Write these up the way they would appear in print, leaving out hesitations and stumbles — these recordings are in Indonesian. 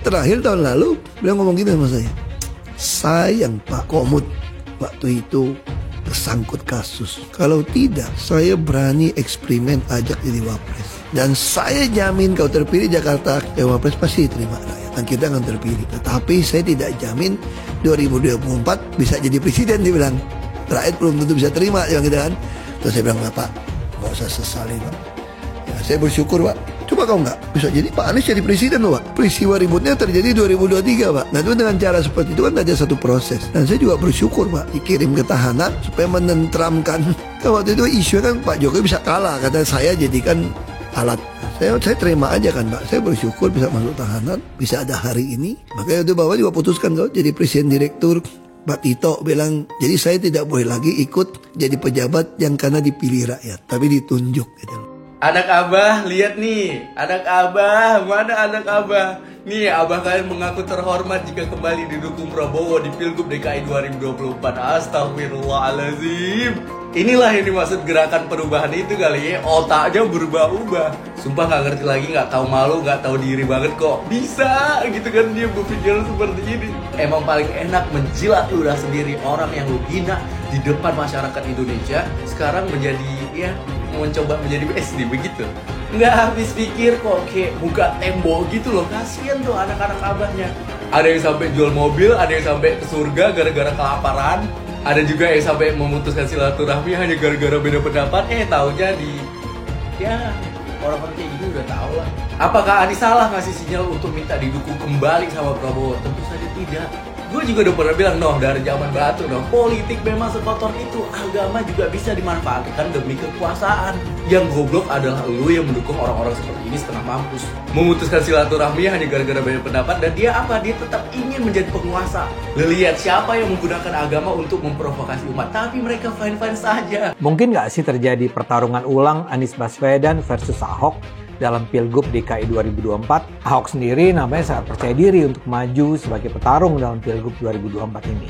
Terakhir tahun lalu beliau ngomong gini sama saya, sayang Pak Komut waktu itu tersangkut kasus. Kalau tidak, saya berani eksperimen ajak jadi wapres. Dan saya jamin kau terpilih Jakarta, wapres pasti terima rakyat. Dan kita akan terpilih. Tetapi saya tidak jamin 2024 bisa jadi presiden, dia bilang. Rakyat belum tentu bisa terima, ya kita kan. Terus saya bilang, Pak, gak usah sesali Pak. Ya, saya bersyukur Pak. Coba kau nggak bisa jadi Pak Anies jadi presiden loh Pak. Peristiwa ributnya terjadi 2023 Pak. Nah itu dengan cara seperti itu kan ada satu proses. Dan saya juga bersyukur Pak dikirim ke tahanan supaya menentramkan. Waktu itu isu kan Pak Jokowi bisa kalah, kata saya jadikan alat. Saya terima aja kan Pak. Saya bersyukur bisa masuk tahanan, bisa ada hari ini. Makanya itu Bapak juga putuskan kau jadi presiden direktur. Pak Tito bilang, jadi saya tidak boleh lagi ikut jadi pejabat yang karena dipilih rakyat, tapi ditunjuk gitu. Anak abah, lihat nih. Anak abah, mana anak abah? Nih, abah kalian mengaku terhormat jika kembali didukung Prabowo di Pilgub DKI 2024. Astagfirullahaladzim. Inilah yang dimaksud gerakan perubahan itu kali ya. Otaknya berubah-ubah. Sumpah gak ngerti lagi, gak tahu malu, gak tahu diri banget kok. Bisa gitu kan dia berpikir seperti ini. Emang paling enak menjilat ludah sendiri orang yang lu hina di depan masyarakat Indonesia. Sekarang menjadi ya mencoba menjadi SD begitu. Nggak habis pikir kok, kayak buka tembok gitu loh. Kasian tuh anak-anak abahnya. Ada yang sampai jual mobil, ada yang sampai ke surga gara-gara kelaparan. Ada juga yang sampai memutuskan silaturahmi hanya gara-gara beda pendapat. Taunya di ya orang-orang kayak gini udah tahu lah. Apakah Anies salah ngasih sinyal untuk minta didukung kembali sama Prabowo? Tentu saja tidak. Gue juga udah pernah bilang, dari zaman batu, politik memang sekotor itu. Agama juga bisa dimanfaatkan demi kekuasaan. Yang goblok adalah lu yang mendukung orang-orang seperti ini setengah mampus. Memutuskan silaturahmi hanya gara-gara beda pendapat. Dan dia apa? Dia tetap ingin menjadi penguasa. Lu lihat siapa yang menggunakan agama untuk memprovokasi umat. Tapi mereka fine-fine saja. Mungkin nggak sih terjadi pertarungan ulang Anies Baswedan versus Ahok dalam Pilgub DKI 2024? Ahok sendiri namanya sangat percaya diri untuk maju sebagai petarung dalam Pilgub 2024 ini.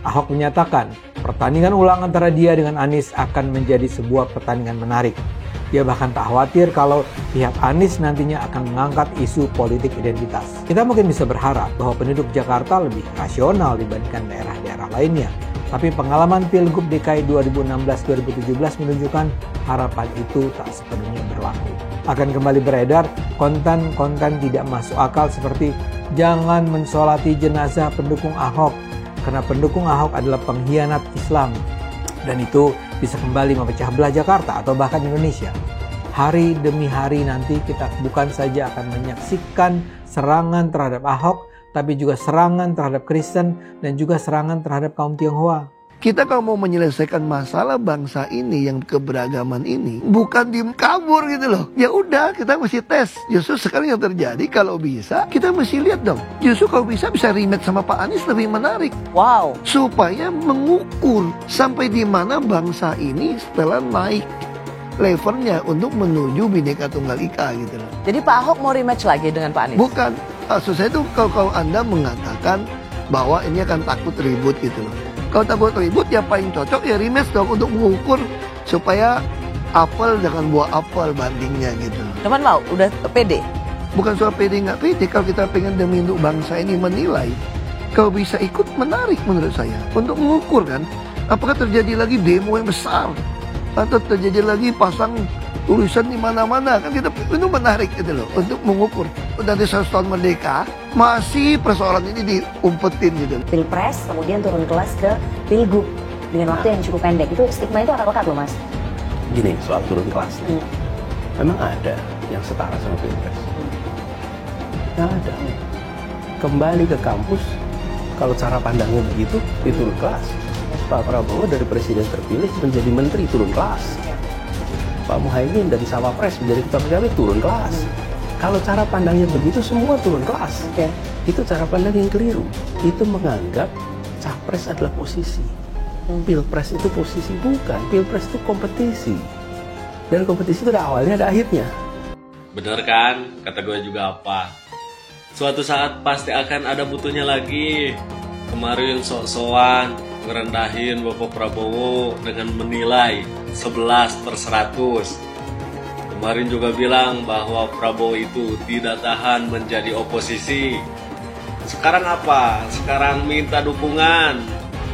Ahok menyatakan pertandingan ulang antara dia dengan Anies akan menjadi sebuah pertandingan menarik. Dia bahkan tak khawatir kalau pihak Anies nantinya akan mengangkat isu politik identitas. Kita mungkin bisa berharap bahwa penduduk Jakarta lebih rasional dibandingkan daerah-daerah lainnya. Tapi pengalaman Pilgub DKI 2016-2017 menunjukkan harapan itu tak sepenuhnya berlaku. Akan kembali beredar konten-konten tidak masuk akal seperti jangan mensolati jenazah pendukung Ahok karena pendukung Ahok adalah pengkhianat Islam. Dan itu bisa kembali memecah belah Jakarta atau bahkan Indonesia. Hari demi hari nanti kita bukan saja akan menyaksikan serangan terhadap Ahok, tapi juga serangan terhadap Kristen dan juga serangan terhadap kaum Tionghoa. Kita kalau mau menyelesaikan masalah bangsa ini yang keberagaman ini, bukan diem kabur gitu loh. Ya udah, kita mesti tes. Justru sekarang yang terjadi kalau bisa kita mesti lihat dong. Justru kalau bisa rematch sama Pak Anies lebih menarik. Wow. Supaya mengukur sampai di mana bangsa ini setelah naik levelnya untuk menuju Bhinneka Tunggal Ika gitu loh. Jadi Pak Ahok mau rematch lagi dengan Pak Anies? Bukan. Maksud saya itu kalau Anda mengatakan bahwa ini akan takut ribut gitu loh. Kalau takut ribut ya paling cocok ya rematch dong untuk mengukur supaya apel dengan buah apel bandingnya gitu. Cuman mau, udah pede? Bukan soal pede nggak pede, kalau kita pengen demi untuk bangsa ini menilai, kalau bisa ikut menarik menurut saya. Untuk mengukur kan, apakah terjadi lagi demo yang besar atau terjadi lagi pasang tulisan di mana-mana, kan kita itu menarik gitu loh untuk mengukur. Dari 100 tahun merdeka masih persoalan ini diumpetin gitu. Pilpres kemudian turun kelas ke Pilgub dengan waktu yang cukup pendek, itu stigma itu akan lekat loh Mas. Gini, soal turun kelas memang ada yang setara sama Pilpres. Nggak ada. Kembali ke kampus, kalau cara pandangnya begitu, turun kelas. Pak Prabowo dari presiden terpilih menjadi menteri turun kelas. Pak Muhaimin dari Cawapres menjadi ketua PKB turun kelas. Kalau cara pandangnya begitu semua turun kelas. Itu cara pandang yang keliru. Itu menganggap capres adalah posisi. Pilpres itu posisi, bukan. Pilpres itu kompetisi. Dan kompetisi itu ada awalnya ada akhirnya. Bener kan? Kata gue juga apa? Suatu saat pasti akan ada butuhnya lagi. Kemarin sok-sokan ngerendahin Bapak Prabowo dengan menilai 11/100. Kemarin juga bilang bahwa Prabowo itu tidak tahan menjadi oposisi. Sekarang apa? Sekarang minta dukungan.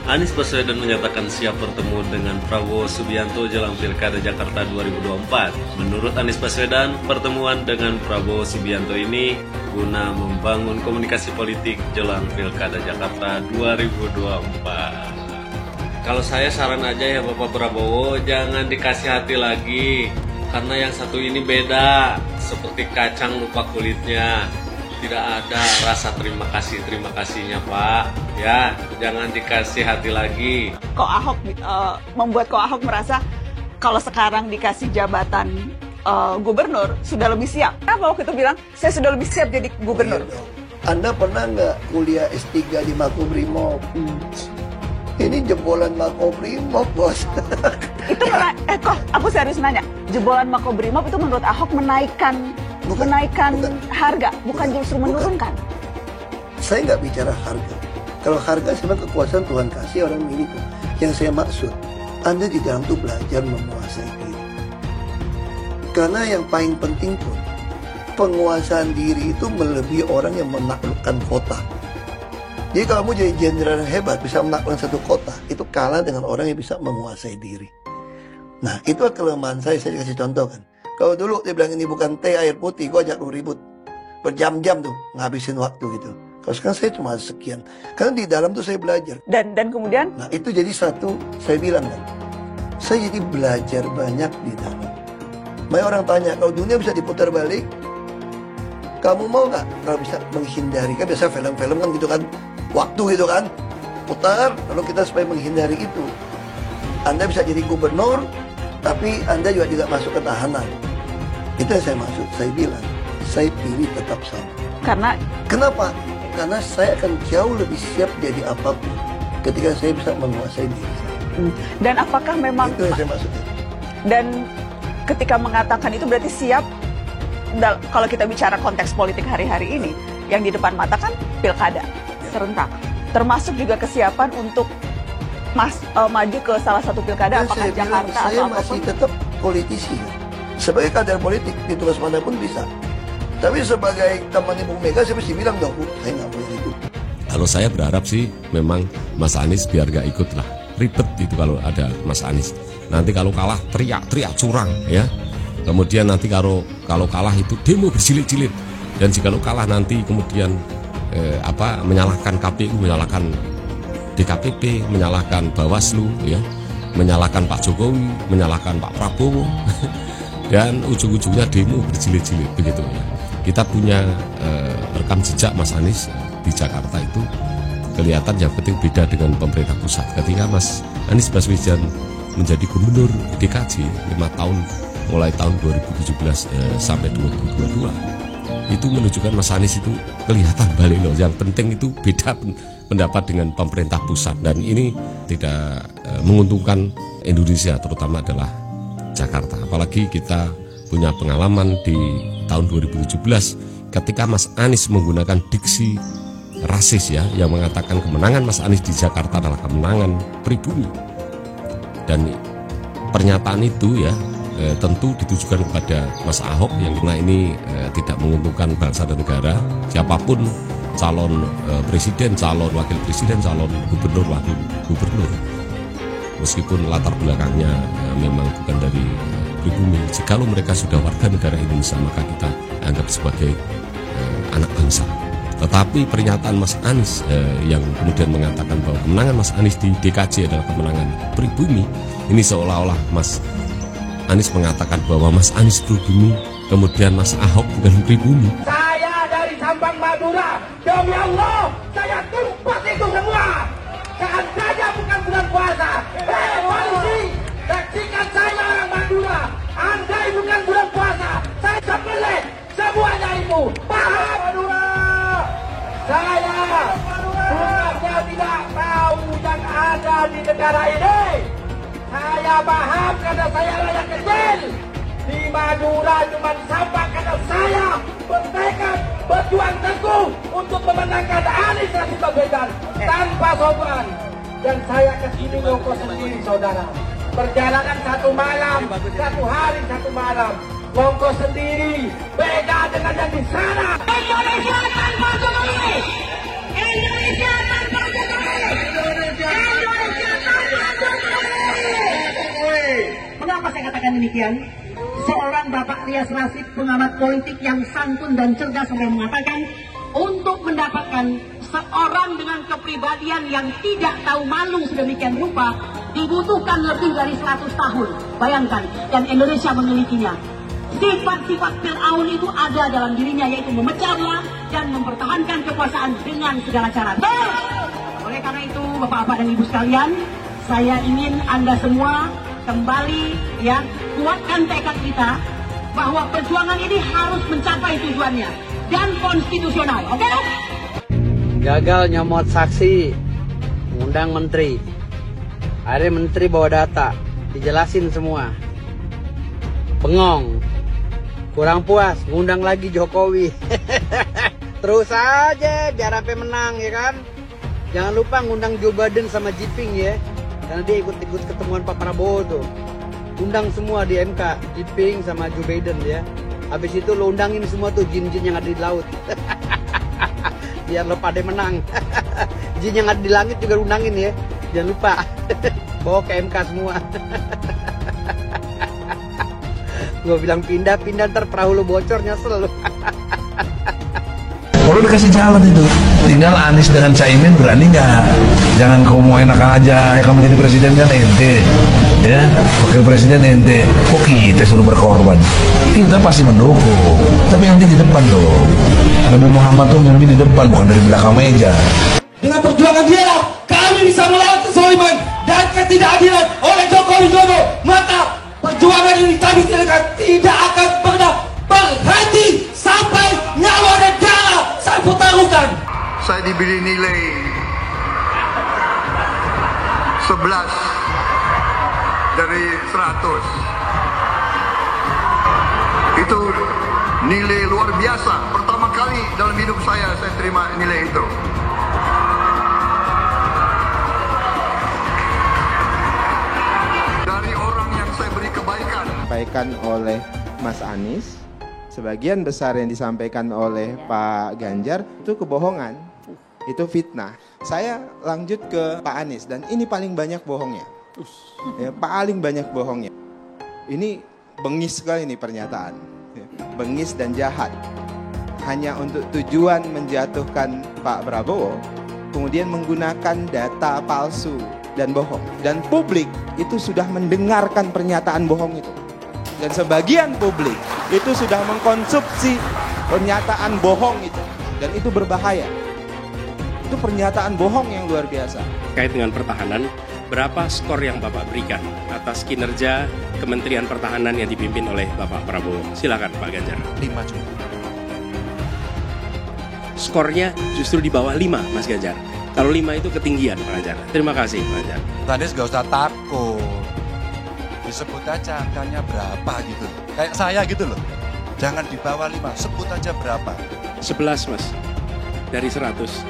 Anies Baswedan menyatakan siap bertemu dengan Prabowo Subianto jelang Pilkada Jakarta 2024. Menurut Anies Baswedan, pertemuan dengan Prabowo Subianto ini guna membangun komunikasi politik jelang Pilkada Jakarta 2024. Kalau saya saran aja ya Bapak Prabowo, jangan dikasih hati lagi. Karena yang satu ini beda, seperti kacang lupa kulitnya. Tidak ada rasa terima kasihnya Pak. Ya, jangan dikasih hati lagi. Kok Ahok membuat kok Ahok merasa kalau sekarang dikasih jabatan gubernur sudah lebih siap. Kenapa waktu itu bilang saya sudah lebih siap jadi gubernur? Iya, Anda pernah nggak kuliah S3 di Makobrimob? Ini jebolan Makobrimob, bos. Itu kok aku serius nanya, jebolan Makobrimob itu menurut Ahok menaikkan harga, bukan justru menurunkan. Saya nggak bicara harga. Kalau harga sebenarnya kekuasaan Tuhan kasih orang miliki. Yang saya maksud, Anda di dalam itu belajar menguasai diri. Karena yang paling penting pun, penguasaan diri itu melebihi orang yang menaklukkan kota. Jadi kalau kamu jadi jenderal yang hebat, bisa menaklukkan satu kota, itu kalah dengan orang yang bisa menguasai diri. Nah, itu kelemahan saya kasih contoh kan. Kalau dulu dia bilang ini bukan teh air putih, gue ajak lu ribut. Berjam-jam tuh, ngabisin waktu gitu. Kalau sekarang saya cuma sekian. Karena di dalam tuh saya belajar. Dan kemudian? Nah itu jadi satu, saya bilang kan. Saya jadi belajar banyak di dalam. Banyak orang tanya, kalau dunia bisa diputar balik, kamu mau nggak kalau bisa menghindari? Kan biasa film-film kan gitu kan. Waktu gitu kan. Putar, lalu kita supaya menghindari itu. Anda bisa jadi gubernur, tapi Anda juga tidak masuk ke tahanan. Itu yang saya maksud. Saya bilang, saya pilih tetap sama. Kenapa? Karena saya akan jauh lebih siap jadi apapun ketika saya bisa menguasai diri saya. Dan apakah memang itu yang saya maksudnya. Dan ketika mengatakan itu berarti siap. Kalau kita bicara konteks politik hari-hari ini, yang di depan mata kan pilkada serentak. Termasuk juga kesiapan untuk maju ke salah satu pilkada, apakah Jakarta atau apapun. Saya masih tetap politisi. Sebagai kader politik, di tugas manapun bisa. Tapi sebagai teman Ibu Mega, saya mesti bilang dong, saya nggak boleh itu. Kalau saya berharap sih, memang Mas Anies biar gak ikut lah. Ribet itu kalau ada Mas Anies. Nanti kalau kalah, teriak-teriak curang, ya. Kemudian nanti kalau kalah itu demo berjilid-jilid. Dan jika kalah nanti kemudian menyalahkan KPU, menyalahkan DKPP, menyalahkan Bawaslu, ya, menyalahkan Pak Jokowi, menyalahkan Pak Prabowo, dan ujung-ujungnya demo berjilid-jilid begitu ya. Kita punya rekam jejak Mas Anies di Jakarta itu kelihatan yang penting beda dengan pemerintah pusat. Ketika Mas Anies Baswedan menjadi gubernur DKJ 5 tahun mulai tahun 2017 sampai 2022, itu menunjukkan Mas Anies itu kelihatan balik loh. Yang penting itu beda pendapat dengan pemerintah pusat, dan ini tidak menguntungkan Indonesia, terutama adalah Jakarta. Apalagi kita punya pengalaman di tahun 2017 ketika Mas Anies menggunakan diksi rasis ya, yang mengatakan kemenangan Mas Anies di Jakarta adalah kemenangan pribumi. Dan pernyataan itu ya tentu ditujukan kepada Mas Ahok yang karena ini tidak menguntungkan bangsa dan negara. Siapapun calon presiden, calon wakil presiden, calon gubernur, wakil gubernur, meskipun latar belakangnya memang bukan dari pribumi, jikalau mereka sudah warga negara Indonesia maka kita anggap sebagai anak bangsa. Tetapi pernyataan Mas Anies yang kemudian mengatakan bahwa kemenangan Mas Anies di DKJ adalah kemenangan pribumi, ini seolah-olah Mas Anies mengatakan bahwa Mas Anies pribumi, kemudian Mas Ahok bukan pribumi. Saya dari Sabang Madura, demi Allah, saya tumpas itu semua. Saat saja bukan bulan puasa. Polisi, saksikan saya orang Madura. Andai bukan bulan puasa, saya sembelih semuanya itu. Paham Madura? Saya bukannya tidak tahu yang ada di negara ini. Saya paham karena saya rakyat kecil. Di Madura cuma sampai karena saya bertekad berjuang teguh untuk memenangkan Anies Baswedan tanpa sopan. Dan saya kesini ngongkos sendiri saudara. Perjalanan 1 malam, 1 hari 1 malam. Ngongkos sendiri, beda dengan yang di sana. Indonesia tanpa Jokowi. demikian, seorang Bapak Rias Rasid, pengamat politik yang santun dan cerdas, sampai mengatakan, untuk mendapatkan seorang dengan kepribadian yang tidak tahu malu sedemikian rupa dibutuhkan lebih dari 100 tahun. Bayangkan, dan Indonesia memilikinya. Sifat-sifat Fir'aun itu ada dalam dirinya, yaitu memecah belah dan mempertahankan kekuasaan dengan segala cara. Oleh karena itu, Bapak-bapak dan Ibu sekalian, saya ingin Anda semua kembali kuatkan tekad kita bahwa perjuangan ini harus mencapai tujuannya dan konstitusional. Oke? Gagal nyomot saksi, ngundang menteri. Akhirnya menteri bawa data, dijelasin semua. Bengong. Kurang puas, ngundang lagi Jokowi. Terus aja biar sampai menang, ya kan? Jangan lupa ngundang Joe Biden sama Jinping ya. Karena dia ikut ketemuan Pak Prabowo tuh. Undang semua di MK, Jinping sama Joe Biden ya. Habis itu lo undangin semua tuh jin-jin yang ada di laut. Biar lo pada menang. Jin yang ada di langit juga undangin ya. Jangan lupa. Bawa ke MK semua. Gue bilang pindah ntar perahu lo bocor, nyesel lo. Kalau dikasih jalan itu, tinggal Anies dengan Caimin berani nggak? Jangan kau mau enak aja, kamu jadi presiden kan ente, ya, wakil presiden ente. Kok kita suruh berkorban? Kita pasti mendukung, tapi nanti di depan loh. Nabi Muhammad tuh nyermin di depan, bukan dari belakang meja. Dengan perjuangan dialah kami bisa melawan kezaliman dan ketidakadilan oleh Jokowi Dodo. Maka perjuangan ini kami tidak akan pernah berhenti sampai nyawa dan darah saya pertaruhkan. Saya diberi nilai 11 dari 100. Itu nilai luar biasa. Pertama kali dalam hidup saya terima nilai itu. Dari orang yang saya beri kebaikan. Disampaikan oleh Mas Anies, sebagian besar yang disampaikan oleh Pak Ganjar itu kebohongan, itu fitnah. Saya lanjut ke Pak Anies dan ini paling banyak bohongnya, ya, paling banyak bohongnya. Ini bengis sekali nih pernyataan, bengis dan jahat, hanya untuk tujuan menjatuhkan Pak Prabowo, kemudian menggunakan data palsu dan bohong. Dan publik itu sudah mendengarkan pernyataan bohong itu. Dan sebagian publik itu sudah mengkonsumsi pernyataan bohong itu. Dan itu berbahaya. Itu pernyataan bohong yang luar biasa. Terkait dengan pertahanan, berapa skor yang Bapak berikan atas kinerja Kementerian Pertahanan yang dipimpin oleh Bapak Prabowo? Silakan Pak Ganjar. 5 cukup. Skornya justru di bawah 5, Mas Ganjar. Kalau 5 itu ketinggian, Pak Ganjar. Terima kasih, Pak Ganjar. Tadi gak usah takut. Disebut aja angkanya berapa gitu. Kayak saya gitu loh. Jangan di bawah 5, sebut aja berapa. 11, Mas. Dari 100.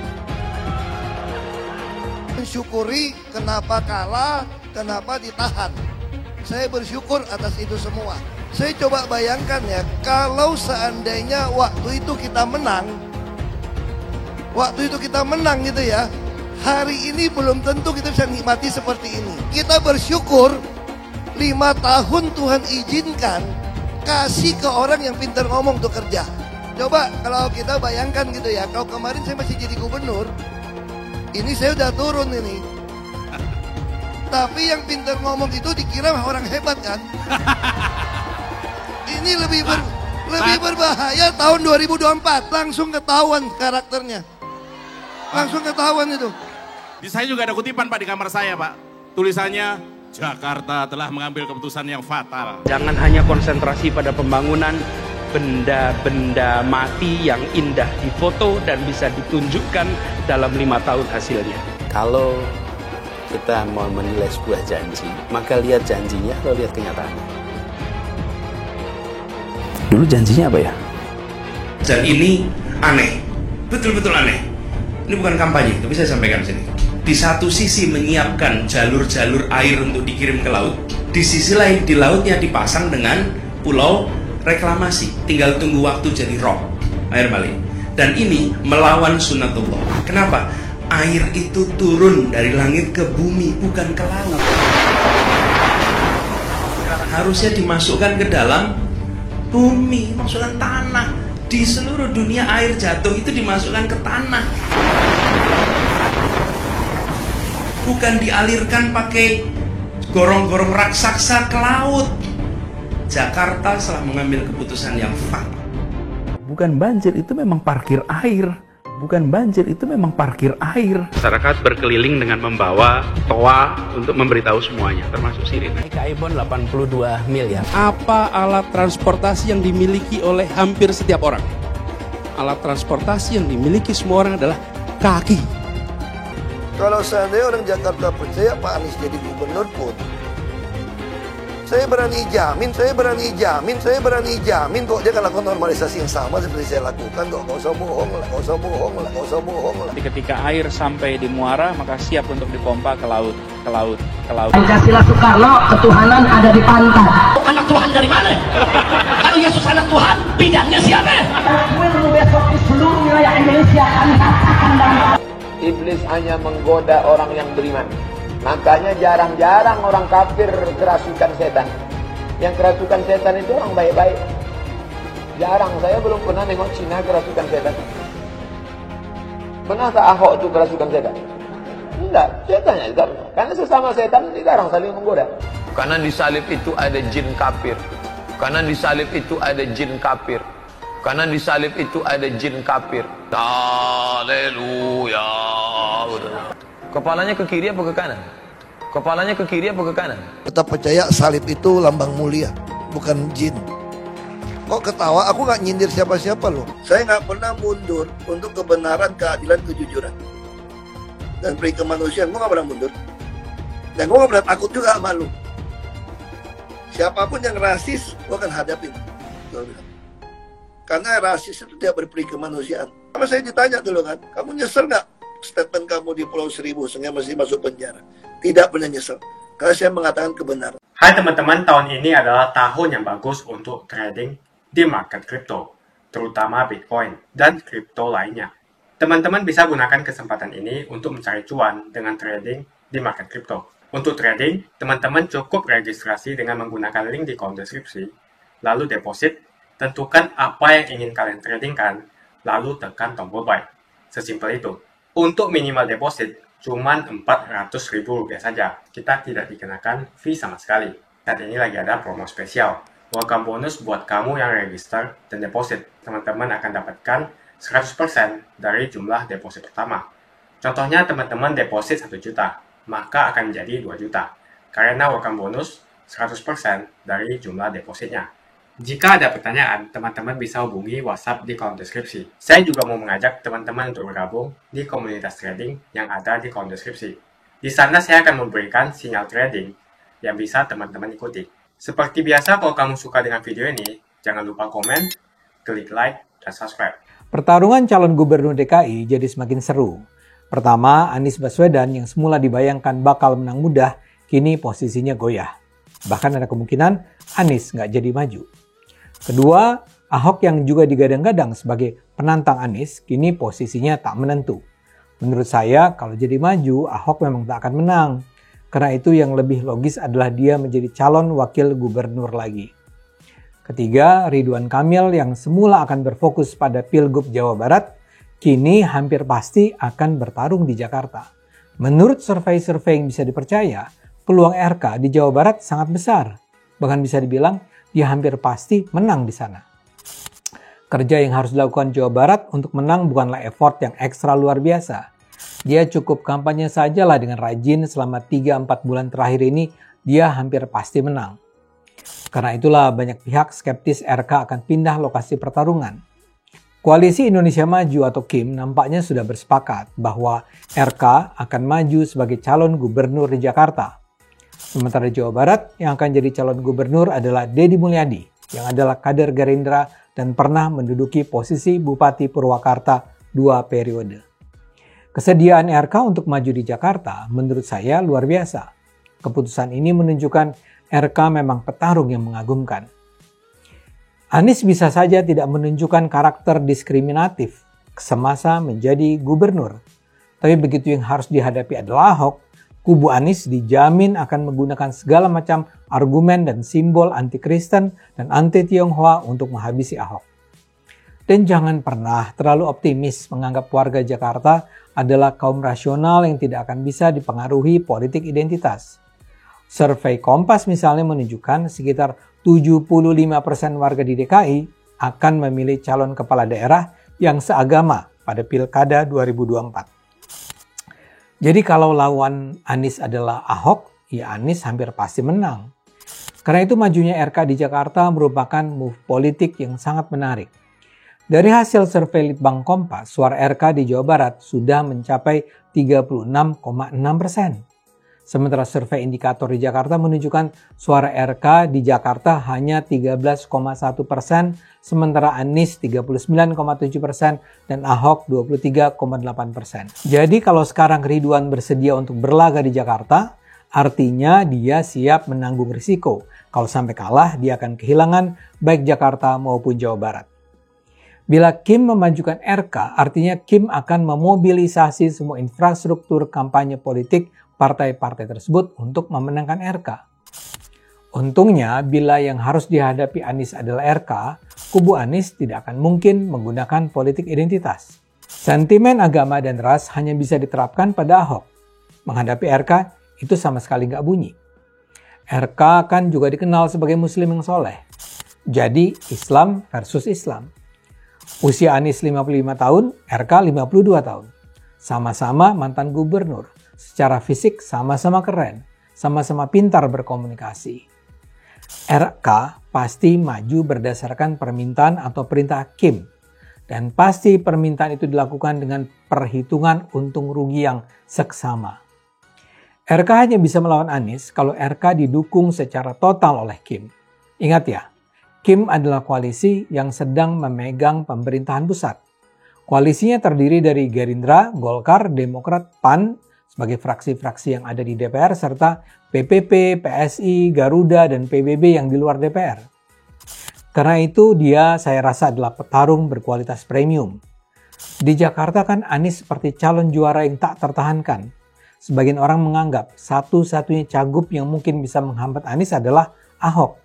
Mensyukuri kenapa kalah, kenapa ditahan. Saya bersyukur atas itu semua. Saya coba bayangkan ya, kalau seandainya waktu itu kita menang gitu ya, hari ini belum tentu kita bisa nikmati seperti ini. Kita bersyukur 5 tahun Tuhan izinkan kasih ke orang yang pintar ngomong untuk kerja. Coba kalau kita bayangkan gitu ya, kalau kemarin saya masih jadi gubernur, ini saya udah turun ini. Tapi yang pintar ngomong itu dikira orang hebat kan? Ini lebih berbahaya tahun 2024. Langsung ketahuan karakternya. Langsung ketahuan itu. Di saya juga ada kutipan Pak di kamar saya Pak. Tulisannya, Jakarta telah mengambil keputusan yang fatal. Jangan hanya konsentrasi pada pembangunan benda-benda mati yang indah difoto dan bisa ditunjukkan dalam 5 tahun hasilnya. Kalau kita mau menilai sebuah janji, maka lihat janjinya atau lihat kenyataannya. Dulu janjinya apa ya? Dan ini aneh, betul-betul aneh. Ini bukan kampanye, tapi saya sampaikan sini. Di satu sisi menyiapkan jalur-jalur air untuk dikirim ke laut, di sisi lain di lautnya dipasang dengan pulau reklamasi, tinggal tunggu waktu jadi rob, air balik. Dan ini melawan sunatullah. Kenapa? Air itu turun dari langit ke bumi, bukan ke laut. harusnya dimasukkan ke dalam bumi, masukkan tanah. Di seluruh dunia air jatuh itu dimasukkan ke tanah, bukan dialirkan pakai gorong-gorong raksasa ke laut. Jakarta telah mengambil keputusan yang fatal. Bukan banjir, itu memang parkir air. Bukan banjir, itu memang parkir air. Masyarakat berkeliling dengan membawa toa untuk memberitahu semuanya, termasuk sirine. KIBON 82 miliar. Apa alat transportasi yang dimiliki oleh hampir setiap orang? Alat transportasi yang dimiliki semua orang adalah kaki. Kalau seandainya orang Jakarta percaya Pak Anies jadi gubernur pun, saya berani jamin kok dia akan lakukan normalisasi yang sama seperti saya lakukan kok. Gak usah bohong lah. Jadi ketika air sampai di muara, maka siap untuk dipompa ke laut. Pancasila Soekarno, ketuhanan ada di pantai. Anak Tuhan dari mana? Kalau Yesus anak Tuhan, bidangnya siapa? Besok di seluruh wilayah Indonesia kami katakan dan Iblis hanya menggoda orang yang beriman. Makanya jarang-jarang orang kafir kerasukan setan. Yang kerasukan setan itu orang baik-baik. Jarang, saya belum pernah nengok Cina kerasukan setan. Pernah tak Ahok itu kerasukan setan? Enggak, setannya juga. Karena sesama setan jarang saling menggoda. Karena di salib itu ada jin kafir. Karena di salib itu ada jin kafir. Karena di salib itu ada jin kafir. Haleluya. Kepalanya ke kiri apa ke kanan? Kepalanya ke kiri apa ke kanan? Tetap percaya salib itu lambang mulia, bukan jin. Kok ketawa? Aku nggak nyindir siapa-siapa loh. Saya nggak pernah mundur untuk kebenaran, keadilan, kejujuran, dan peri kemanusiaan. Gue nggak pernah mundur. Dan gue nggak pernah takut juga sama lu. Siapapun yang rasis, gue akan hadapin. Karena rasis itu tidak berperi kemanusiaan. Sama saya ditanya dulu kan, kamu nyesel nggak statement kamu di Pulau Seribu sehingga masih masuk penjara? Tidak pernah nyesel, karena saya mengatakan kebenaran. Hai teman-teman, tahun ini adalah tahun yang bagus untuk trading di market kripto, terutama Bitcoin dan kripto lainnya. Teman-teman bisa gunakan kesempatan ini untuk mencari cuan dengan trading di market kripto. Untuk trading, teman-teman cukup registrasi dengan menggunakan link di kolom deskripsi, lalu deposit, tentukan apa yang ingin kalian tradingkan, lalu tekan tombol buy. Sesimpel itu. Untuk minimal deposit, cuma Rp400.000 saja. Kita tidak dikenakan fee sama sekali. Saat ini lagi ada promo spesial. Welcome bonus buat kamu yang register dan deposit. Teman-teman akan dapatkan 100% dari jumlah deposit pertama. Contohnya teman-teman deposit 1 juta, maka akan menjadi 2 juta. Karena welcome bonus 100% dari jumlah depositnya. Jika ada pertanyaan, teman-teman bisa hubungi WhatsApp di kolom deskripsi. Saya juga mau mengajak teman-teman untuk bergabung di komunitas trading yang ada di kolom deskripsi. Di sana saya akan memberikan sinyal trading yang bisa teman-teman ikuti. Seperti biasa, kalau kamu suka dengan video ini, jangan lupa komen, klik like, dan subscribe. Pertarungan calon gubernur DKI jadi semakin seru. Pertama, Anies Baswedan yang semula dibayangkan bakal menang mudah, kini posisinya goyah. Bahkan ada kemungkinan Anies nggak jadi maju. Kedua, Ahok yang juga digadang-gadang sebagai penantang Anies, kini posisinya tak menentu. Menurut saya, kalau jadi maju, Ahok memang tak akan menang. Karena itu yang lebih logis adalah dia menjadi calon wakil gubernur lagi. Ketiga, Ridwan Kamil yang semula akan berfokus pada Pilgub Jawa Barat, kini hampir pasti akan bertarung di Jakarta. Menurut survei-survei yang bisa dipercaya, peluang RK di Jawa Barat sangat besar. Bahkan bisa dibilang, dia hampir pasti menang di sana. Kerja yang harus dilakukan Jawa Barat untuk menang bukanlah effort yang ekstra luar biasa. Dia cukup kampanye sajalah dengan rajin selama 3-4 bulan terakhir ini, dia hampir pasti menang. Karena itulah banyak pihak skeptis RK akan pindah lokasi pertarungan. Koalisi Indonesia Maju atau KIM nampaknya sudah bersepakat bahwa RK akan maju sebagai calon gubernur di Jakarta. Sementara Jawa Barat yang akan jadi calon gubernur adalah Deddy Mulyadi yang adalah kader Gerindra dan pernah menduduki posisi Bupati Purwakarta 2 periode. Kesediaan RK untuk maju di Jakarta menurut saya luar biasa. Keputusan ini menunjukkan RK memang petarung yang mengagumkan. Anies bisa saja tidak menunjukkan karakter diskriminatif semasa menjadi gubernur. Tapi begitu yang harus dihadapi adalah Ahok, kubu Anies dijamin akan menggunakan segala macam argumen dan simbol anti-Kristen dan anti-Tionghoa untuk menghabisi Ahok. Dan jangan pernah terlalu optimis menganggap warga Jakarta adalah kaum rasional yang tidak akan bisa dipengaruhi politik identitas. Survei Kompas misalnya menunjukkan sekitar 75% warga di DKI akan memilih calon kepala daerah yang seagama pada Pilkada 2024. Jadi kalau lawan Anies adalah Ahok, ya Anies hampir pasti menang. Karena itu majunya RK di Jakarta merupakan move politik yang sangat menarik. Dari hasil survei Litbang Kompas, suara RK di Jawa Barat sudah mencapai 36,6%. Sementara survei indikator di Jakarta menunjukkan suara RK di Jakarta hanya 13,1%, sementara Anies 39,7% dan Ahok 23,8%. Jadi kalau sekarang Ridwan bersedia untuk berlaga di Jakarta, artinya dia siap menanggung risiko. Kalau sampai kalah, dia akan kehilangan baik Jakarta maupun Jawa Barat. Bila Kim memajukan RK, artinya Kim akan memobilisasi semua infrastruktur kampanye politik partai-partai tersebut untuk memenangkan RK. Untungnya, bila yang harus dihadapi Anies adalah RK, kubu Anies tidak akan mungkin menggunakan politik identitas. Sentimen agama dan ras hanya bisa diterapkan pada Ahok. Menghadapi RK, itu sama sekali nggak bunyi. RK kan juga dikenal sebagai muslim yang soleh. Jadi, Islam versus Islam. Usia Anies 55 tahun, RK 52 tahun. Sama-sama mantan gubernur. Secara fisik sama-sama keren, sama-sama pintar berkomunikasi. RK pasti maju berdasarkan permintaan atau perintah Kim. Dan pasti permintaan itu dilakukan dengan perhitungan untung rugi yang seksama. RK hanya bisa melawan Anies kalau RK didukung secara total oleh Kim. Ingat ya, Kim adalah koalisi yang sedang memegang pemerintahan pusat. Koalisinya terdiri dari Gerindra, Golkar, Demokrat, PAN, sebagai fraksi-fraksi yang ada di DPR, serta PPP, PSI, Garuda, dan PBB yang di luar DPR. Karena itu saya rasa adalah petarung berkualitas premium. Di Jakarta kan Anies seperti calon juara yang tak tertahankan. Sebagian orang menganggap satu-satunya cagup yang mungkin bisa menghambat Anies adalah Ahok.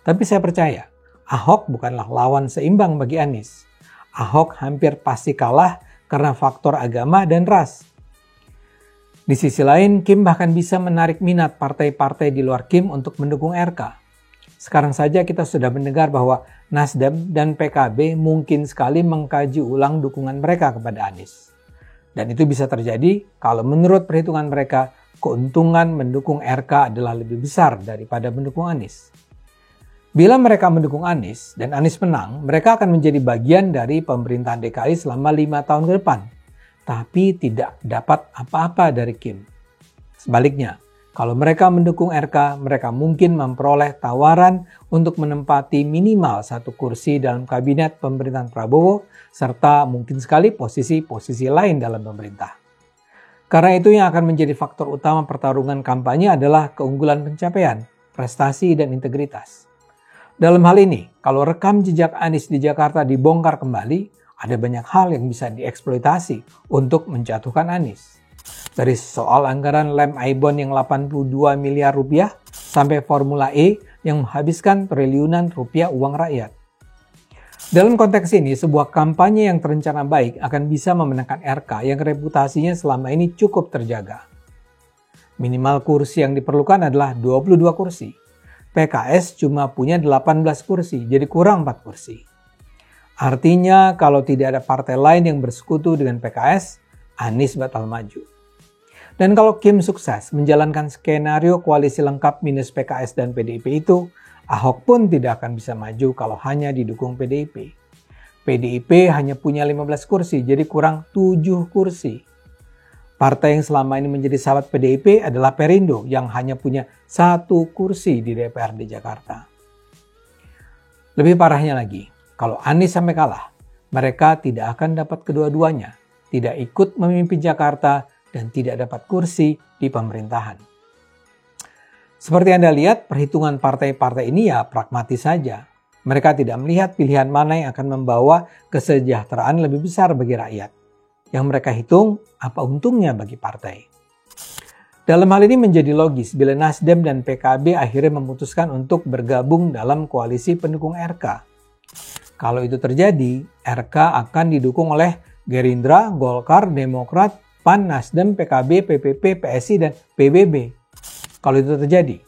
Tapi saya percaya, Ahok bukanlah lawan seimbang bagi Anies. Ahok hampir pasti kalah karena faktor agama dan ras. Di sisi lain, Kim bahkan bisa menarik minat partai-partai di luar Kim untuk mendukung RK. Sekarang saja kita sudah mendengar bahwa Nasdem dan PKB mungkin sekali mengkaji ulang dukungan mereka kepada Anies. Dan itu bisa terjadi kalau menurut perhitungan mereka, keuntungan mendukung RK adalah lebih besar daripada mendukung Anies. Bila mereka mendukung Anies dan Anies menang, mereka akan menjadi bagian dari pemerintahan DKI selama 5 tahun ke depan. Tapi tidak dapat apa-apa dari Kim. Sebaliknya, kalau mereka mendukung RK, mereka mungkin memperoleh tawaran untuk menempati minimal 1 kursi dalam kabinet pemerintahan Prabowo, serta mungkin sekali posisi-posisi lain dalam pemerintah. Karena itu yang akan menjadi faktor utama pertarungan kampanye adalah keunggulan pencapaian, prestasi, dan integritas. Dalam hal ini, kalau rekam jejak Anies di Jakarta dibongkar kembali, ada banyak hal yang bisa dieksploitasi untuk menjatuhkan Anies. Dari soal anggaran lem Aibon yang 82 miliar rupiah sampai Formula E yang menghabiskan triliunan rupiah uang rakyat. Dalam konteks ini, sebuah kampanye yang terencana baik akan bisa memenangkan RK yang reputasinya selama ini cukup terjaga. Minimal kursi yang diperlukan adalah 22 kursi. PKS cuma punya 18 kursi, jadi kurang 4 kursi. Artinya kalau tidak ada partai lain yang bersekutu dengan PKS, Anies batal maju. Dan kalau Kim sukses menjalankan skenario koalisi lengkap minus PKS dan PDIP itu, Ahok pun tidak akan bisa maju kalau hanya didukung PDIP. PDIP hanya punya 15 kursi, jadi kurang 7 kursi. Partai yang selama ini menjadi sahabat PDIP adalah Perindo yang hanya punya 1 kursi di DPRD Jakarta. Lebih parahnya lagi, kalau Anies sampai kalah, mereka tidak akan dapat kedua-duanya, tidak ikut memimpin Jakarta, dan tidak dapat kursi di pemerintahan. Seperti Anda lihat, perhitungan partai-partai ini ya pragmatis saja. Mereka tidak melihat pilihan mana yang akan membawa kesejahteraan lebih besar bagi rakyat. Yang mereka hitung, apa untungnya bagi partai. Dalam hal ini menjadi logis bila Nasdem dan PKB akhirnya memutuskan untuk bergabung dalam koalisi pendukung RK. Kalau itu terjadi, RK akan didukung oleh Gerindra, Golkar, Demokrat, PAN, Nasdem, PKB, PPP, PSI, dan PBB. Kalau itu terjadi,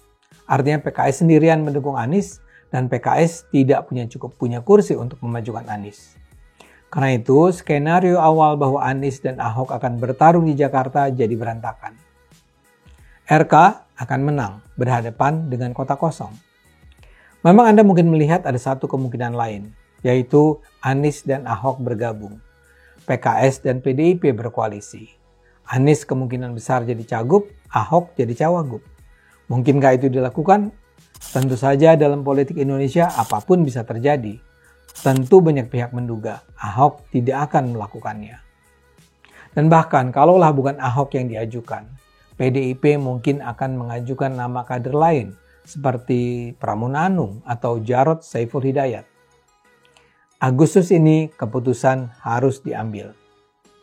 artinya PKS sendirian mendukung Anies dan PKS tidak cukup punya kursi untuk memajukan Anies. Karena itu, skenario awal bahwa Anies dan Ahok akan bertarung di Jakarta jadi berantakan. RK akan menang berhadapan dengan kota kosong. Memang Anda mungkin melihat ada satu kemungkinan lain, yaitu Anies dan Ahok bergabung. PKS dan PDIP berkoalisi. Anies kemungkinan besar jadi cagup, Ahok jadi cawagup. Mungkinkah itu dilakukan? Tentu saja dalam politik Indonesia apapun bisa terjadi. Tentu banyak pihak menduga Ahok tidak akan melakukannya. Dan bahkan kalaulah bukan Ahok yang diajukan, PDIP mungkin akan mengajukan nama kader lain seperti Pramono Anung atau Jarod Saiful Hidayat. Agustus ini keputusan harus diambil.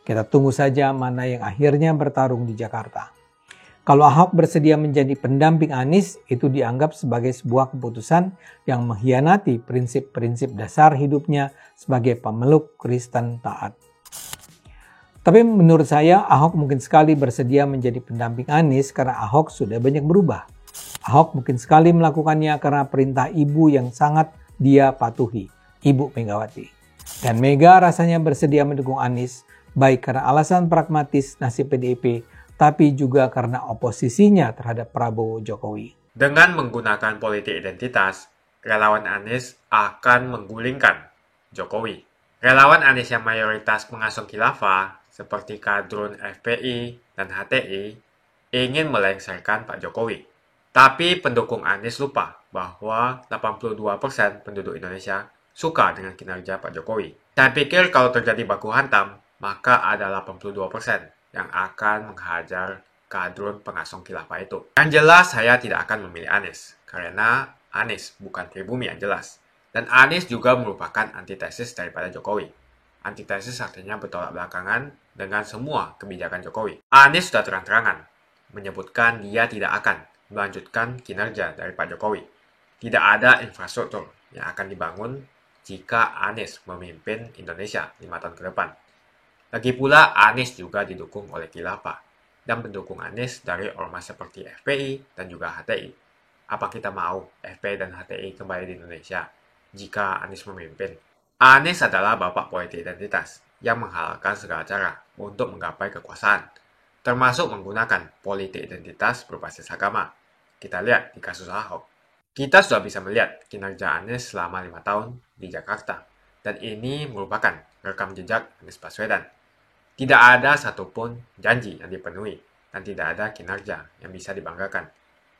Kita tunggu saja mana yang akhirnya bertarung di Jakarta. Kalau Ahok bersedia menjadi pendamping Anies, itu dianggap sebagai sebuah keputusan yang mengkhianati prinsip-prinsip dasar hidupnya sebagai pemeluk Kristen taat. Tapi menurut saya, Ahok mungkin sekali bersedia menjadi pendamping Anies karena Ahok sudah banyak berubah. Ahok mungkin sekali melakukannya karena perintah ibu yang sangat dia patuhi, Ibu Megawati. Dan Mega rasanya bersedia mendukung Anies, baik karena alasan pragmatis nasib PDIP, tapi juga karena oposisinya terhadap Prabowo Jokowi. Dengan menggunakan politik identitas, relawan Anies akan menggulingkan Jokowi. Relawan Anies yang mayoritas mengusung khilafah, seperti kadrun FPI dan HTI, ingin melengsarkan Pak Jokowi. Tapi pendukung Anies lupa bahwa 82% penduduk Indonesia suka dengan kinerja Pak Jokowi. Saya pikir kalau terjadi baku hantam, maka ada 82% yang akan menghajar kadrun pengasong khilafah itu. Yang jelas saya tidak akan memilih Anies, karena Anies bukan pribumi yang jelas. Dan Anies juga merupakan antitesis daripada Jokowi. Antitesis artinya bertolak belakangan dengan semua kebijakan Jokowi. Anies sudah terang-terangan menyebutkan dia tidak akan melanjutkan kinerja dari Pak Jokowi. Tidak ada infrastruktur yang akan dibangun jika Anies memimpin Indonesia 5 tahun ke depan. Lagi pula Anies juga didukung oleh khilafah dan pendukung Anies dari ormas seperti FPI dan juga HTI. Apa kita mau FPI dan HTI kembali di Indonesia jika Anies memimpin? Anies adalah bapak politik identitas yang menghalalkan segala cara untuk menggapai kekuasaan, termasuk menggunakan politik identitas berbasis agama. Kita lihat di kasus Ahok. Kita sudah bisa melihat kinerja Anies selama 5 tahun di Jakarta, dan ini merupakan rekam jejak Anies Baswedan. Tidak ada satupun janji yang dipenuhi, dan tidak ada kinerja yang bisa dibanggakan.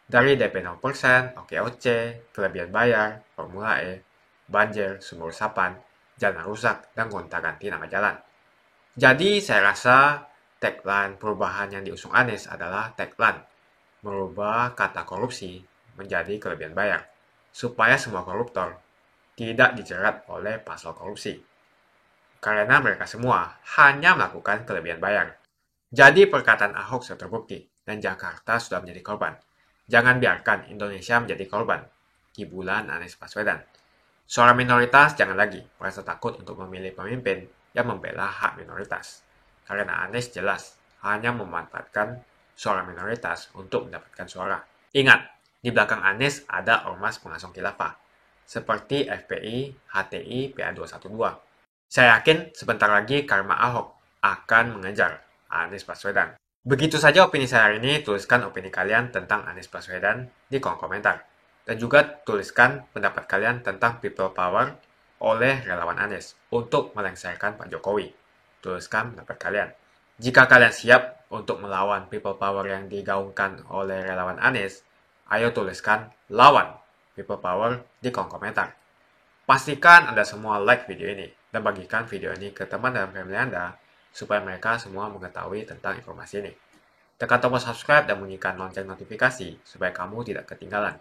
Dari DP 0%, OKOC, kelebihan bayar, Formula E, banjir, sumur resapan, jalan rusak, dan gonta-ganti nama jalan. Jadi saya rasa tagline perubahan yang diusung Anies adalah tagline merubah kata korupsi menjadi kelebihan bayar, supaya semua koruptor tidak dijerat oleh pasal korupsi. Karena mereka semua hanya melakukan kelebihan bayar. Jadi perkataan Ahok sudah terbukti, dan Jakarta sudah menjadi korban. Jangan biarkan Indonesia menjadi korban kibulan Anies Baswedan. Suara minoritas jangan lagi merasa takut untuk memilih pemimpin yang membela hak minoritas. Karena Anies jelas hanya memanfaatkan suara minoritas untuk mendapatkan suara. Ingat, di belakang Anies ada ormas pengasong khilafah, seperti FPI, HTI, PA212. Saya yakin sebentar lagi karma Ahok akan mengejar Anies Baswedan. Begitu saja opini saya hari ini. Tuliskan opini kalian tentang Anies Baswedan di kolom komentar. Dan juga tuliskan pendapat kalian tentang people power oleh relawan Anies untuk melengsarkan Pak Jokowi. Tuliskan pendapat kalian. Jika kalian siap untuk melawan people power yang digaungkan oleh relawan Anies, ayo tuliskan lawan people power di kolom komentar. Pastikan Anda semua like video ini dan bagikan video ini ke teman dan family Anda supaya mereka semua mengetahui tentang informasi ini. Tekan tombol subscribe dan bunyikan lonceng notifikasi supaya kamu tidak ketinggalan